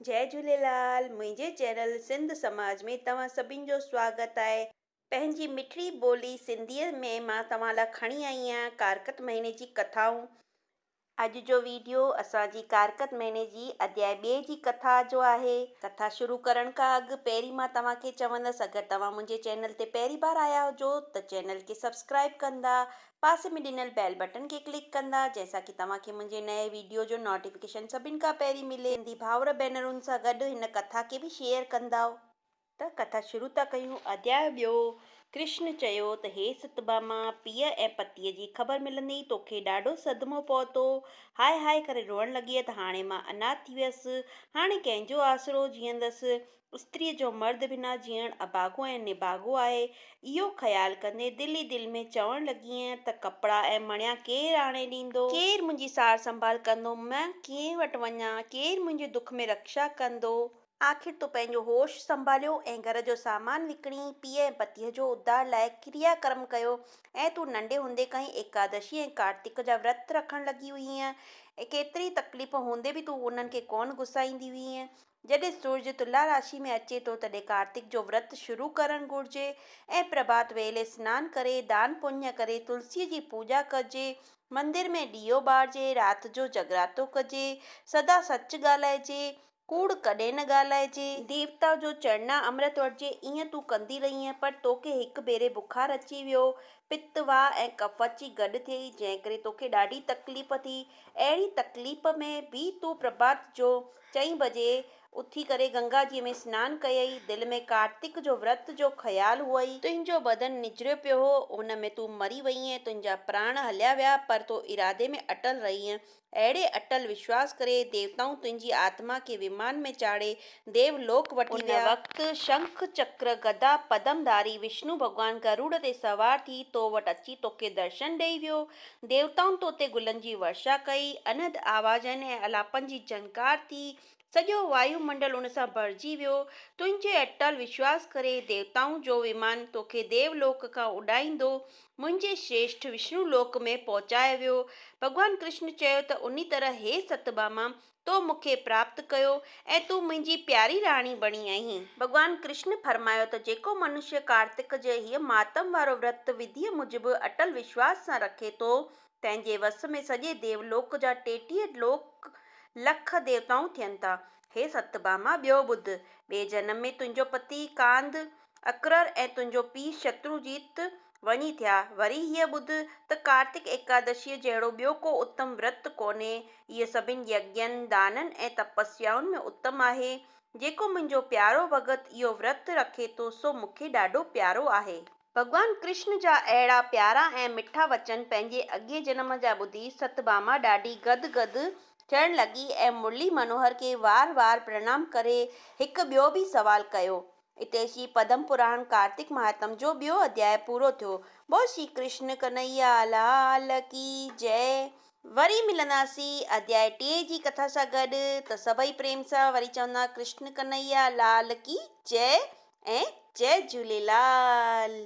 जय झूलेलाल। मुंहिंजे चैनल सिंध समाज में तव्हां सभिनि जो स्वागत आहे। पंहिंजी मिठड़ी ॿोली सिंधीअ में मां तव्हां लाइ खणी आई आहियां कारकत महीने जी कथाऊं। अॼु जो वीडियो असांजी कारकत महीने जी अध्याय 2 जी कथा जो आहे। कथा शुरू करण खां अॻु पहिरीं मां तव्हांखे चवंदसि, अगरि तव्हां मुंहिंजे चैनल ते पहिरीं बार आया हुजो त चैनल खे सब्सक्राइब कंदा, पासे में ॾिनल बेल बटन खे क्लिक कंदा, जंहिंसां कि तव्हांखे मुंहिंजे नए वीडियो जो नोटिफिकेशन सभिनि खां पहिरीं मिले। सिंधी भाउर भेनरुनि सां गॾु हिन कथा खे बि शेयर कंदा। त कथा शुरू था कयूं। अध्याय 2। कृष्ण चयो त हे सतभामा, पीउ ऐं पतीअ जी ख़बर मिलंदी तोखे ॾाढो सदमो पहुतो। हाय हाय करे रोअण लॻी त हाणे मां अनाथ थी वियसि, हाणे कंहिंजो आसरो जीअंदसि। स्त्रीअ जो मर्द बिना जीअण अभागो ऐं निभागो आहे। इहो ख़्यालु कंदे दिलि ई दिलि में चवण लॻी आहियां त कपिड़ा ऐं मणिया केरु आणे ॾींदो, केरु मुंहिंजी सार संभाल कंदो, मां कंहिं वटि वञा, केरु मुंहिंजे दुख में रक्षा कंदो। आख़िर तूं पंहिंजो होश संभालियो ऐं घर जो सामान विकिणी पीउ ऐं पतीअ जो उद्धार लाइ क्रियाक्रम कयो। ऐं तूं नंढे हूंदे खां ई एकादशी ऐं कार्तिक जा व्रत रखण लॻी हुई आहीं। केतिरी तकलीफ़ हूंदे बि तूं उन्हनि खे कोन गुसाईंदी हुई आहीं। जॾहिं सूरज तुला राशि में अचे थो तॾहिं कार्तिक जो व्रत शुरू करणु घुरिजे ऐं प्रभात वेले सनानु करे दान पुण्य करे तुलसीअ जी पूॼा कजे, मंदिर में ॾीओ ॿारिजे, राति जो जगरातो कजे, सदा सच ॻाल्हाइजे, कूड़ कॾहिं न ॻाल्हाइजे, देवता जो चरना अमृत वठिजे। ईअं तूं कंदी रही आहीं, पर तोखे हिकु भेरे बुखार अची वियो, पित्त वाह ऐं कफ अची गॾु थियई, जंहिं करे तोखे ॾाढी तकलीफ़ थी। अहिड़ी तकलीफ़ में बि तूं प्रभात जो 4 बजे उथी करे गंगाजीअ में सनानु कयई। दिलि में कार्तिक जो व्रत जो ख़्यालु हुअई। तुंहिंजो बदन निजरियो पियो हो, उन में तूं मरी वई ऐं तुंहिंजा प्राण हलिया विया, पर तूं इरादे में अटल रही हैं। अहिड़े अटल विश्वास करे देवताऊं तुंहिंजी आत्मा खे विमान में चाढ़े देवलोक वठी विया। उन वक़्तु शंख चक्र गदा पदमधारी विष्णु भॻवानु गरुड़ ते सवार थी तो वटि अची तोखे दर्शन ॾेई वियो। देवताउनि तो ते गुलनि जी वर्षा कई, अनहद आवाज़नि ऐं अलापनि जी झंकार थी, सॼो वायुमंडल उन सां भरिजी वियो। तुंहिंजे अटल विश्वास करे देवताउं जो विमान तोखे देवलोक खां उॾाईंदो मुंहिंजे श्रेष्ठ विष्णु लोक में पहुचाए वियो। भॻवानु कृष्ण चयो त उन तरह हे सतभामा, तो मूंखे प्राप्त कयो ऐं तूं मुंहिंजी प्यारी राणी बणी आहीं। भॻवानु कृष्ण फरमायो त जेको मनुष्य कार्तिक जे हीअ मातम वारो व्रत विधीअ मूजिबि अटल विश्वास सां रखे थो, तंहिंजे वस में सॼे देवलोक जा 33 लख देवताऊं थियनि था। हे सतभामा, ॿियो ॿुध, ॿिए जनम में तुंहिंजो पति कांद अकरर ऐं तुंहिंजो पीउ शत्रुजीत वञी थिया। वरी हीअ ॿुध त कार्तिक एकादशीअ जहिड़ो ॿियो को उत्तम व्रत कोन्हे। इहे सभिनी यज्ञनि, दाननि ऐं तपस्याउनि में उत्तम आहे। जेको मुंहिंजो प्यारो भॻत इहो व्रत रखे थो सो मूंखे ॾाढो प्यारो आहे। भॻवानु कृष्ण जा अहिड़ा प्यारा ऐं मिठा वचन पंहिंजे अॻिए जनम जा ॿुधी सतभामा ॾाढी गदगद थियण लॻी ऐं मुरली मनोहर खे वार वार प्रणाम करे हिकु ॿियो बि सवाल कयो। इते श्री पद्म पुराण कार्तिक महात्म जो 2 अध्याय पूरो थियो। बोल श्री कृष्ण कन्हैया लाल की जय। वरी मिलंदासीं अध्याय 3 जी कथा सां गॾु। त सभई प्रेम सां वरी चवंदा कृष्ण कन्हैया लाल की जय ऐं जय झूलेलाल।